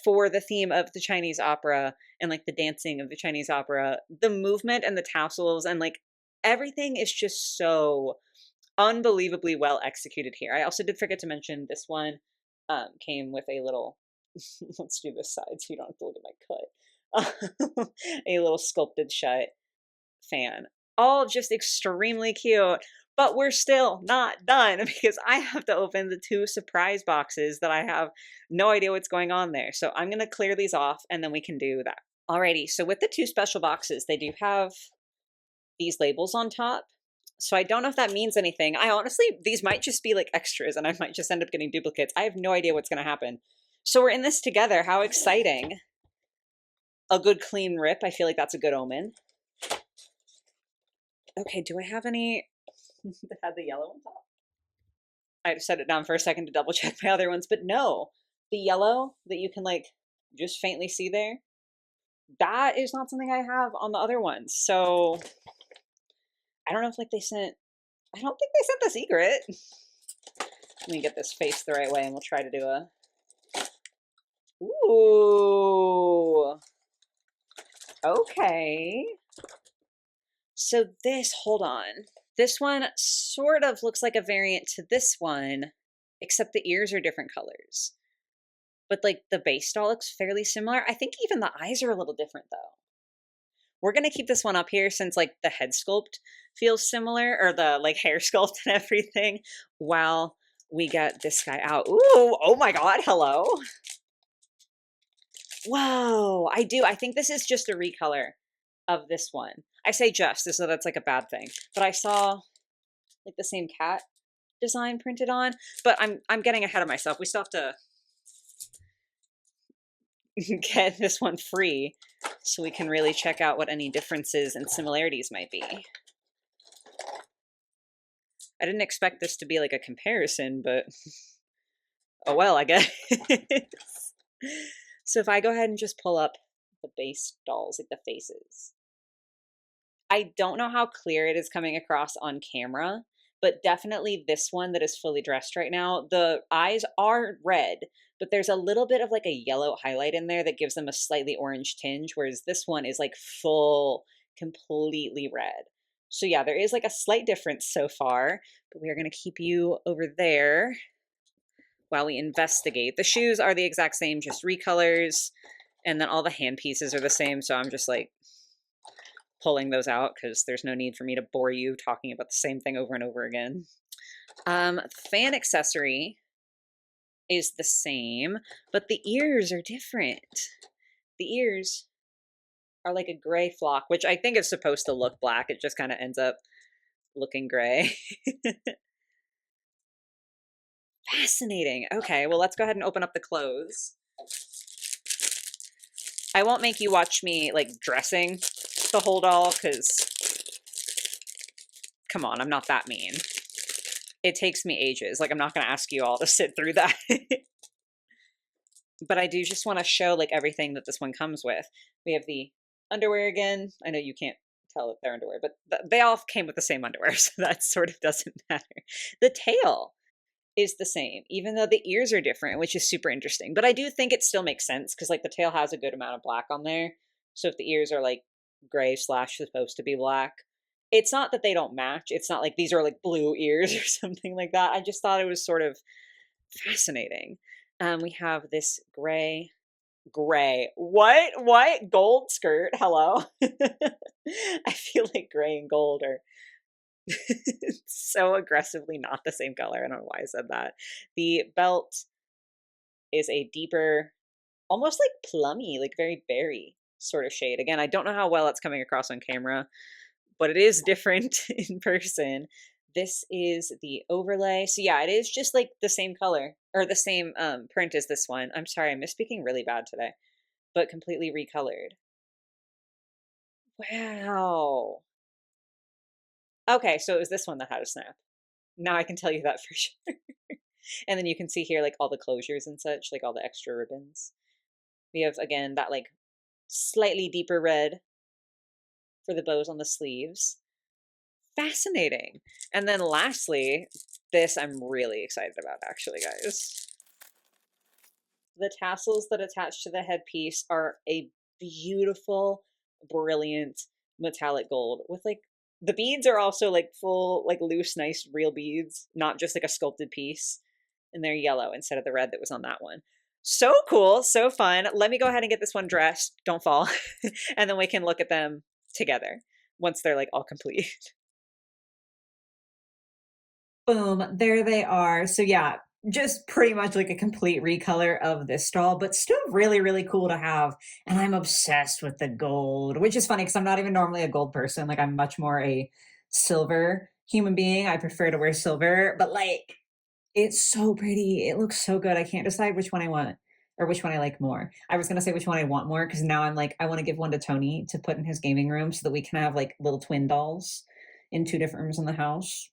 for the theme of the Chinese opera and like the dancing of the Chinese opera, the movement and the tassels and like everything is just so unbelievably well executed here. I also did forget to mention this one came with a little, let's do this side so you don't have to look at my cut. A little sculpted shut fan. All just extremely cute. But we're still not done because I have to open the 2 surprise boxes that I have no idea what's going on there. So I'm going to clear these off and then we can do that. Alrighty, so with the 2 special boxes, they do have these labels on top. So I don't know if that means anything. I honestly, these might just be like extras and I might just end up getting duplicates. I have no idea what's going to happen. So we're in this together. How exciting. A good clean rip. I feel like that's a good omen. Okay, do I have any that had the yellow on top? I just set it down for a second to double check my other ones, but no. The yellow that you can like just faintly see there, that is not something I have on the other ones. So I don't know if like they sent, I don't think they sent the secret. Let me get this face the right way and we'll try to do a, ooh, okay. So this, hold on. This one sort of looks like a variant to this one, except the ears are different colors. But like the base doll looks fairly similar. I think even the eyes are a little different though. We're going to keep this one up here since like the head sculpt feels similar, or the like hair sculpt and everything, while we get this guy out. Ooh, oh my God, hello. Whoa, I do. I think this is just a recolor of this one. I say just, so that's like a bad thing. But I saw like the same cat design printed on, but I'm getting ahead of myself. We still have to get this one free so we can really check out what any differences and similarities might be. I didn't expect this to be like a comparison, but oh well, I guess. So if I go ahead and just pull up the base dolls, like the faces. I don't know how clear it is coming across on camera, but definitely this one that is fully dressed right now, the eyes are red, but there's a little bit of like a yellow highlight in there that gives them a slightly orange tinge, whereas this one is like full, completely red. So yeah, there is like a slight difference so far, but we are going to keep you over there while we investigate. The shoes are the exact same, just recolors, and then all the hand pieces are the same, so I'm just like pulling those out because there's no need for me to bore you talking about the same thing over and over again. Fan accessory is the same, but the ears are different. The ears are like a gray flock, which I think is supposed to look black. It just kind of ends up looking gray. Fascinating. Okay, well, let's go ahead and open up the clothes. I won't make you watch me like dressing the whole doll because, come on, I'm not that mean. It takes me ages. Like, I'm not going to ask you all to sit through that. But I do just want to show like everything that this one comes with. We have the underwear again. I know you can't tell that they're underwear, but they all came with the same underwear, so that sort of doesn't matter. The tail is the same, even though the ears are different, which is super interesting. But I do think it still makes sense because like the tail has a good amount of black on there. So if the ears are like gray / supposed to be black, it's not that they don't match. It's not like these are like blue ears or something like that. I just thought it was sort of fascinating. We have this gray, what? Gold skirt, hello? I feel like gray and gold are so aggressively not the same color. I don't know why I said that. The belt is a deeper, almost like plummy, like very berry sort of shade. Again, I don't know how well it's coming across on camera, but it is different in person. This is the overlay. So yeah, it is just like the same color or the same print as this one. I'm sorry, I'm misspeaking really bad today, but completely recolored. Wow. Okay, so it was this one that had a snap. Now I can tell you that for sure. And then you can see here like all the closures and such, like all the extra ribbons. We have, again, that like slightly deeper red for the bows on the sleeves. Fascinating. And then lastly, this I'm really excited about actually, guys. the tassels that attach to the headpiece are a beautiful, brilliant metallic gold with like the beads are also like full, like loose, nice, real beads, not just like a sculpted piece. And they're yellow instead of the red that was on that one. So cool, so fun. Let me go ahead and get this one dressed. Don't fall. And then we can look at them together once they're like all complete. Boom, there they are. So yeah, just pretty much like a complete recolor of this doll, but still really, really cool to have. And I'm obsessed with the gold, which is funny because I'm not even normally a gold person. Like I'm much more a silver human being. I prefer to wear silver, but like it's so pretty. It looks so good. I can't decide which one I want or which one I like more. I was gonna say which one I want more because now I'm like, I want to give one to Tony to put in his gaming room so that we can have like little twin dolls in two different rooms in the house.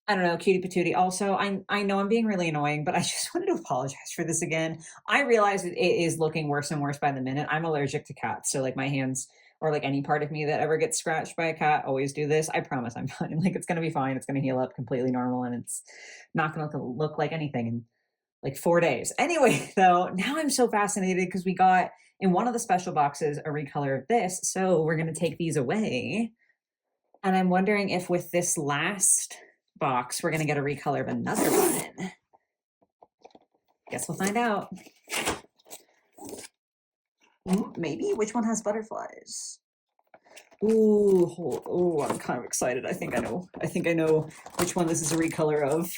I don't know, cutie patootie. Also, I know I'm being really annoying, but I just wanted to apologize for this again. I realize it is looking worse and worse by the minute. I'm allergic to cats, so like my hands or like any part of me that ever gets scratched by a cat always do this. I promise I'm fine. Like it's gonna be fine. It's gonna heal up completely normal, and it's not gonna look like anything in like 4 days. Anyway, though, now I'm so fascinated because we got in one of the special boxes a recolor of this, so we're gonna take these away. And I'm wondering if with this last box, we're going to get a recolor of another one. Guess we'll find out. Maybe. Which one has butterflies? Ooh, I'm kind of excited. I think I know. I think I know which one this is a recolor of.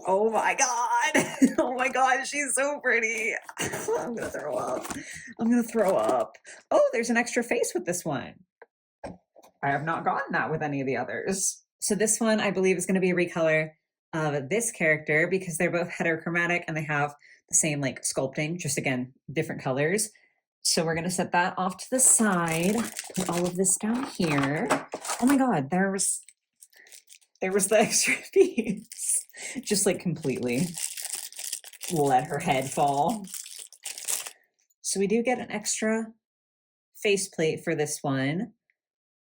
Oh my god. Oh my god, she's so pretty. I'm going to throw up. I'm going to throw up. Oh, there's an extra face with this one. I have not gotten that with any of the others. So this one, I believe, is going to be a recolor of this character because they're both heterochromatic and they have the same like sculpting, just again, different colors. So we're going to set that off to the side, put all of this down here. Oh my god, there was the extra piece. Just like completely let her head fall. So we do get an extra faceplate for this one,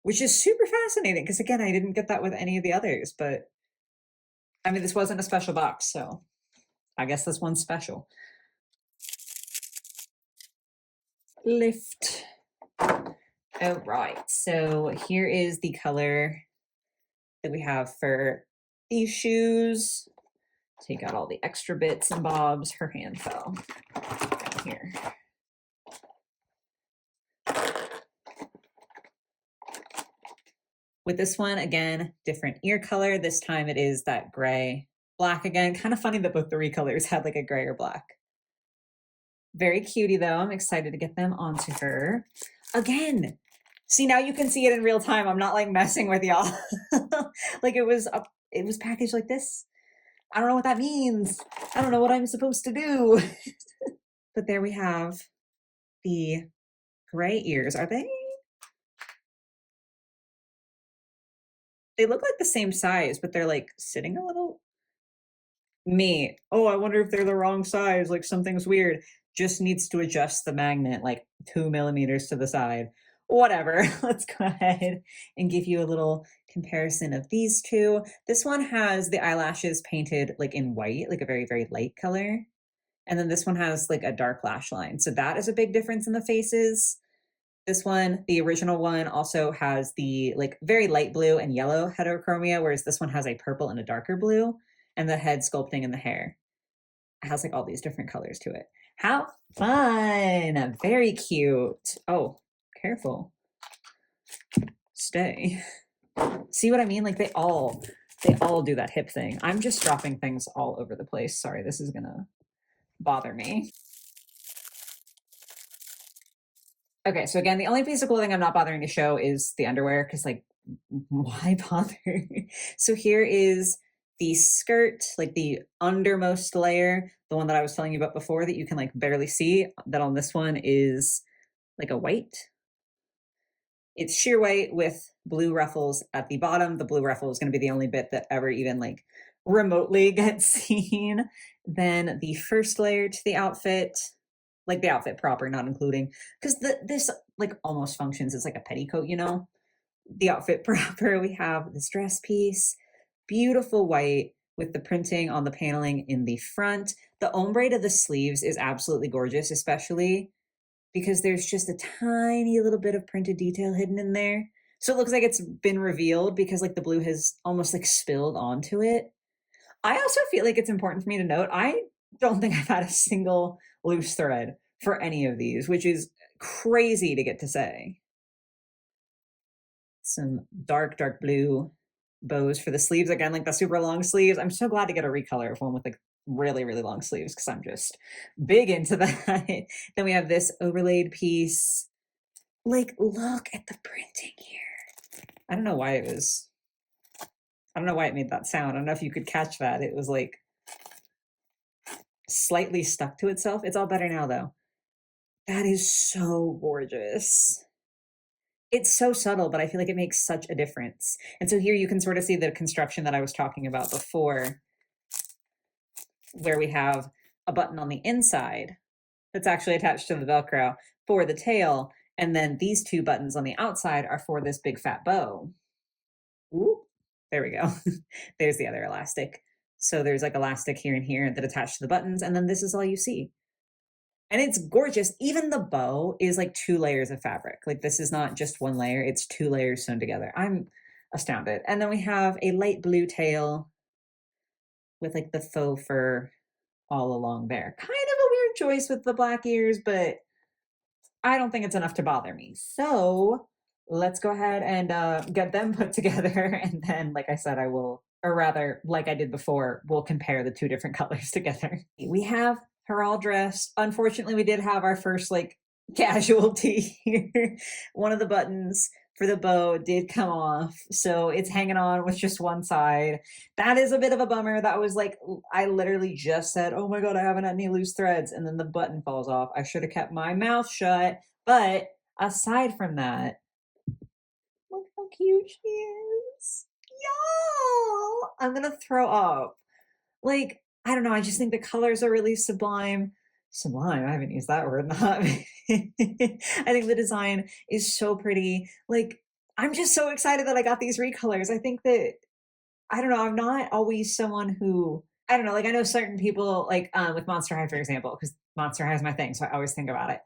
which is super fascinating because again, I didn't get that with any of the others, but I mean, this wasn't a special box, so I guess this one's special. Lift. All right, so here is the color that we have for these shoes. Take out all the extra bits and bobs. Her hand fell down here. With this one, again, different ear color. This time it is that gray, black again. Kind of funny that both the recolors had like a gray or black. Very cutie though. I'm excited to get them onto her. Again, see, now you can see it in real time. I'm not like messing with y'all. Like it was packaged like this. I don't know what that means. I don't know what I'm supposed to do. But there we have the gray ears. Are they? They look like the same size, but they're like sitting a little. Me. Oh, I wonder if they're the wrong size. Like something's weird. Just needs to adjust the magnet like 2 millimeters to the side. Whatever. Let's go ahead and give you a little comparison of these two. This one has the eyelashes painted like in white, like a very, very light color. And then this one has like a dark lash line. So that is a big difference in the faces. This one, the original one, also has the like very light blue and yellow heterochromia, whereas this one has a purple and a darker blue, and the head sculpting and the hair. It has like all these different colors to it. How fun! Very cute. Oh, careful. Stay. See what I mean? Like they all do that hip thing. I'm just dropping things all over the place. Sorry, this is gonna bother me. Okay, so again, the only piece of clothing I'm not bothering to show is the underwear because like, why bother? So here is the skirt, like the undermost layer, the one that I was telling you about before that you can like barely see. That on this one is like a white. It's sheer white with blue ruffles at the bottom. The blue ruffle is going to be the only bit that ever even like remotely gets seen. Then the first layer to the outfit, like the outfit proper, not including, because this like almost functions as like a petticoat, you know? The outfit proper, we have this dress piece, beautiful white, with the printing on the paneling in the front. The ombre to the sleeves is absolutely gorgeous, especially because there's just a tiny little bit of printed detail hidden in there. So it looks like it's been revealed because like the blue has almost like spilled onto it. I also feel like it's important for me to note, I don't think I've had a single loose thread for any of these, which is crazy to get to say. Some dark, dark blue bows for the sleeves. Again, like the super long sleeves. I'm so glad to get a recolor of one with like really, really long sleeves because I'm just big into that. Then we have this overlaid piece. Like, look at the printing here. I don't know why it was, I don't know why it made that sound. I don't know if you could catch that. It was like slightly stuck to itself. It's all better now though. That is so gorgeous. It's so subtle, but I feel like it makes such a difference. And so here you can sort of see the construction that I was talking about before, where we have a button on the inside that's actually attached to the Velcro for the tail. And then these two buttons on the outside are for this big fat bow. Ooh, there we go. There's the other elastic. So there's like elastic here and here that attach to the buttons. And then this is all you see. And it's gorgeous. Even the bow is like 2 layers of fabric. Like this is not just 1 layer, it's 2 layers sewn together. I'm astounded. And then we have a light blue tail with like the faux fur all along there. Kind of a weird choice with the black ears, but I don't think it's enough to bother me. So let's go ahead and get them put together. And then, like I said, I will, or rather, like I did before, we'll compare the 2 different colors together. We have her all dressed. Unfortunately, we did have our first like casualty here. One of the buttons for the bow did come off, so it's hanging on with just one side. That is a bit of a bummer. That was like, I literally just said, oh my god, I haven't had any loose threads, and then the button falls off. I should have kept my mouth shut. But aside from that, look how cute she is. Y'all, I'm gonna throw up. Like, I don't know, I just think the colors are really sublime. Sublime, I haven't used that word, not. I think the design is so pretty. Like, I'm just so excited that I got these recolors. I think that, I don't know, I'm not always someone who, I don't know, like I know certain people, like with Monster High, for example, because Monster High is my thing, so I always think about it.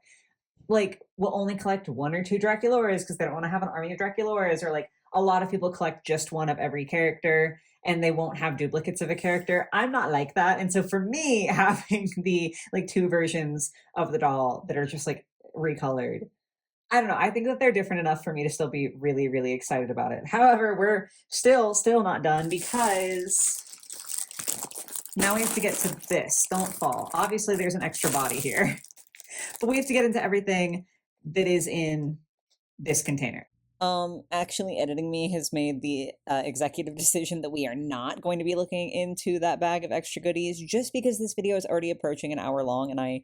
Like, will only collect 1 or 2 Draculaurs because they don't want to have an army of Draculaurs, or like a lot of people collect just one of every character and they won't have duplicates of a character. I'm not like that. And so for me, having the like 2 versions of the doll that are just like recolored, I don't know, I think that they're different enough for me to still be really, really excited about it. However, we're still not done because now we have to get to this. Don't fall. Obviously, there's an extra body here. But we have to get into everything that is in this container. Actually editing me has made the executive decision that we are not going to be looking into that bag of extra goodies just because this video is already approaching an hour long and I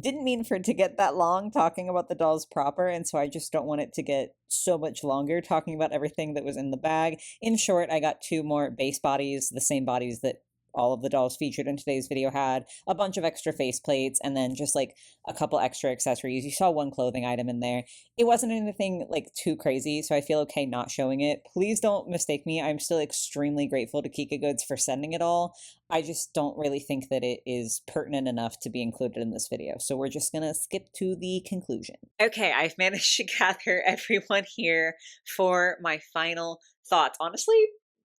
didn't mean for it to get that long talking about the dolls proper, and so I just don't want it to get so much longer talking about everything that was in the bag. In short, I got 2 more base bodies, the same bodies that all of the dolls featured in today's video had, a bunch of extra face plates, and then just like a couple extra accessories. You saw 1 clothing item in there. It wasn't anything like too crazy, so I feel okay not showing it. Please don't mistake me. I'm still extremely grateful to Kikagoods for sending it all. I just don't really think that it is pertinent enough to be included in this video. So we're just gonna skip to the conclusion. Okay, I've managed to gather everyone here for my final thoughts. Honestly,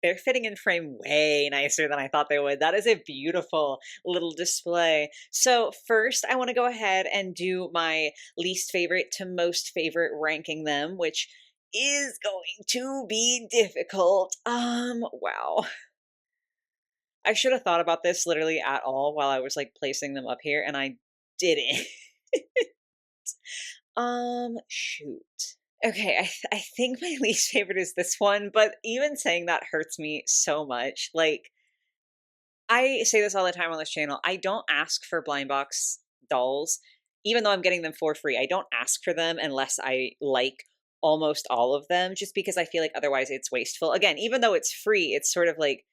they're fitting in frame way nicer than I thought they would. That is a beautiful little display. So first, I want to go ahead and do my least favorite to most favorite, ranking them, which is going to be difficult. Wow. I should have thought about this literally at all while I was like placing them up here, and I didn't. Shoot. Okay, I think my least favorite is this one, but even saying that hurts me so much. Like, I say this all the time on this channel. I don't ask for blind box dolls, even though I'm getting them for free. I don't ask for them unless I like almost all of them, just because I feel like otherwise it's wasteful. Again, even though it's free, it's sort of like,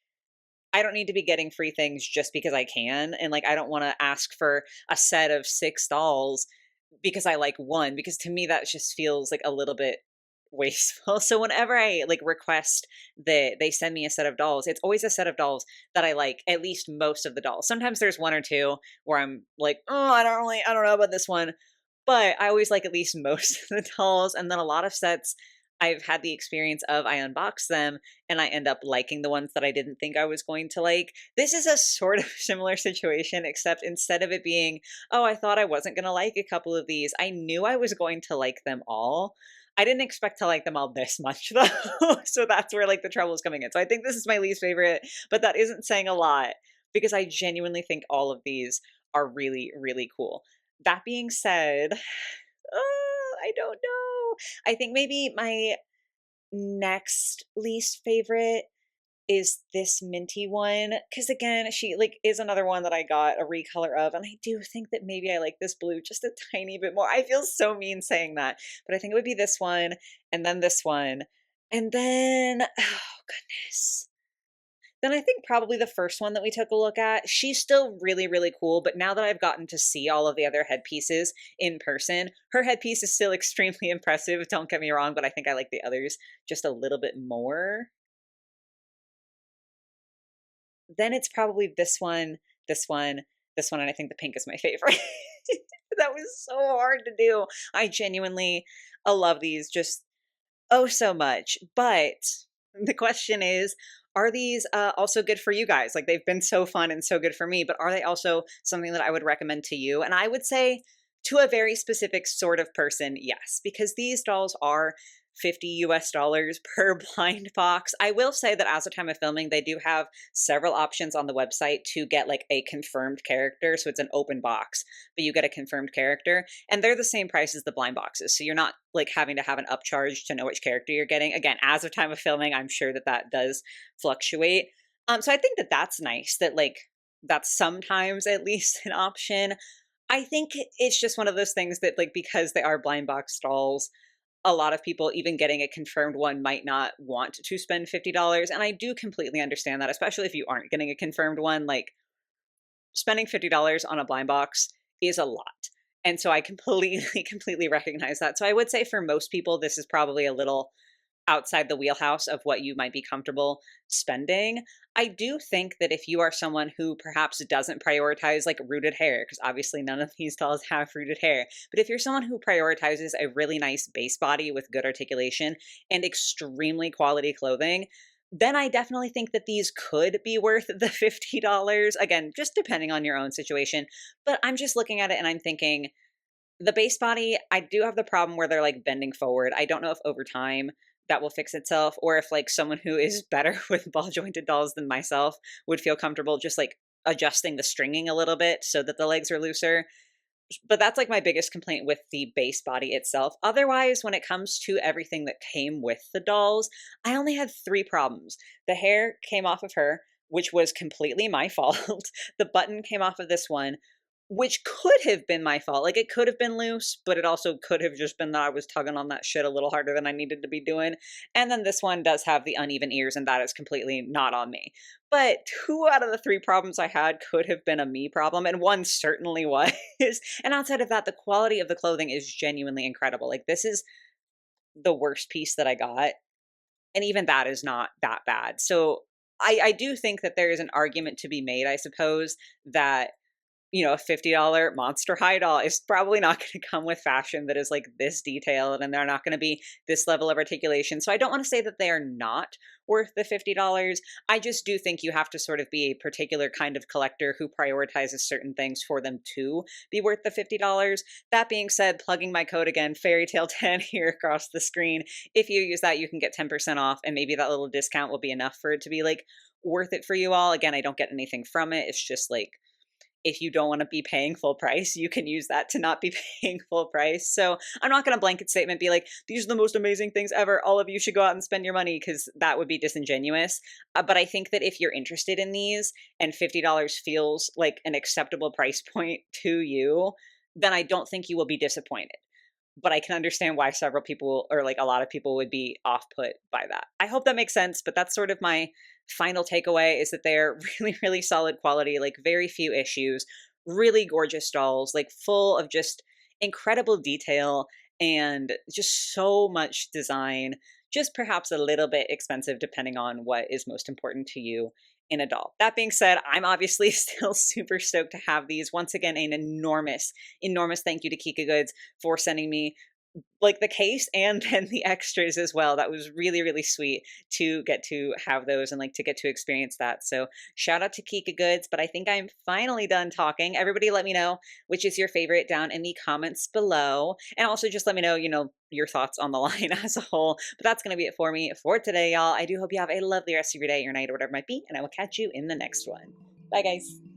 I don't need to be getting free things just because I can. And like, I don't want to ask for a set of 6 dolls because I like one, because to me that just feels like a little bit wasteful. So whenever I like request that they send me a set of dolls, it's always a set of dolls that I like at least most of the dolls. Sometimes there's one or two where I'm like, oh, I don't know about this one. But I always like at least most of the dolls. And then a lot of sets I've had the experience of I unbox them and I end up liking the ones that I didn't think I was going to like. This is a sort of similar situation, except instead of it being, oh, I thought I wasn't going to like a couple of these, I knew I was going to like them all. I didn't expect to like them all this much though. So that's where like the trouble is coming in. So I think this is my least favorite, but that isn't saying a lot because I genuinely think all of these are really, really cool. That being said, I don't know. I think maybe my next least favorite is this minty one because again she like is another one that I got a recolor of, and I do think that maybe I like this blue just a tiny bit more. I feel so mean saying that, but I think it would be this one and then this one and then oh goodness, then I think probably the first one that we took a look at, she's still really, really cool. But now that I've gotten to see all of the other headpieces in person, her headpiece is still extremely impressive. Don't get me wrong, but I think I like the others just a little bit more. Then it's probably this one, this one, this one, and I think the pink is my favorite. That was so hard to do. I genuinely love these just oh so much. But the question is, are these also good for you guys? Like they've been so fun and so good for me, but are they also something that I would recommend to you? And I would say to a very specific sort of person, yes, because these dolls are $50 per blind box. I will say that as of time of filming, they do have several options on the website to get like a confirmed character. So it's an open box, but you get a confirmed character and they're the same price as the blind boxes. So you're not like having to have an upcharge to know which character you're getting. Again, as of time of filming, I'm sure that that does fluctuate. So I think that that's nice that like that's sometimes at least an option. I think it's just one of those things that like because they are blind box dolls, a lot of people, even getting a confirmed one, might not want to spend $50. And I do completely understand that, especially if you aren't getting a confirmed one. Like spending $50 on a blind box is a lot. And so I completely, completely recognize that. So I would say for most people, this is probably a little outside the wheelhouse of what you might be comfortable spending. I do think that if you are someone who perhaps doesn't prioritize like rooted hair, because obviously none of these dolls have rooted hair, but if you're someone who prioritizes a really nice base body with good articulation and extremely quality clothing, then I definitely think that these could be worth the $50. Again, just depending on your own situation. But I'm just looking at it and I'm thinking, the base body, I do have the problem where they're like bending forward. I don't know if over time that will fix itself or if like someone who is better with ball jointed dolls than myself would feel comfortable just like adjusting the stringing a little bit so that the legs are looser. But that's like my biggest complaint with the base body itself. Otherwise, when it comes to everything that came with the dolls, I only had three problems. The hair came off of her, which was completely my fault. The button came off of this one, which could have been my fault. Like it could have been loose, but it also could have just been that I was tugging on that shit a little harder than I needed to be doing. And then this one does have the uneven ears, and that is completely not on me. But two out of the three problems I had could have been a me problem, and one certainly was. And outside of that, the quality of the clothing is genuinely incredible. Like this is the worst piece that I got, and even that is not that bad. So I do think that there is an argument to be made, I suppose, that a $50 Monster High doll is probably not going to come with fashion that is like this detailed, and they're not going to be this level of articulation. So I don't want to say that they are not worth the $50. I just do think you have to sort of be a particular kind of collector who prioritizes certain things for them to be worth the $50. That being said, plugging my code again, fairytale10 here across the screen. If you use that, you can get 10% off, and maybe that little discount will be enough for it to be like worth it for you all. Again, I don't get anything from it. It's just like, if you don't want to be paying full price, you can use that to not be paying full price. So I'm not going to blanket statement be like, these are the most amazing things ever. All of you should go out and spend your money, because that would be disingenuous. But I think that if you're interested in these and $50 feels like an acceptable price point to you, then I don't think you will be disappointed. But I can understand why several people, or like a lot of people, would be off put by that. I hope that makes sense, but that's sort of my final takeaway, is that they're really, really solid quality, like very few issues, really gorgeous dolls, like full of just incredible detail. and just so much design, just perhaps a little bit expensive depending on what is most important to you in a doll. That being said, I'm obviously still super stoked to have these. Once again, an enormous, enormous thank you to kikagoods for sending me like the case and then the extras as well. That was really, really sweet to get to have those and like to get to experience that. So shout out to kikagoods. But I think I'm finally done talking. Everybody let me know which is your favorite down in the comments below. And also just let me know, your thoughts on the line as a whole. But that's going to be it for me for today, y'all. I do hope you have a lovely rest of your day, your night, or whatever it might be. And I will catch you in the next one. Bye, guys.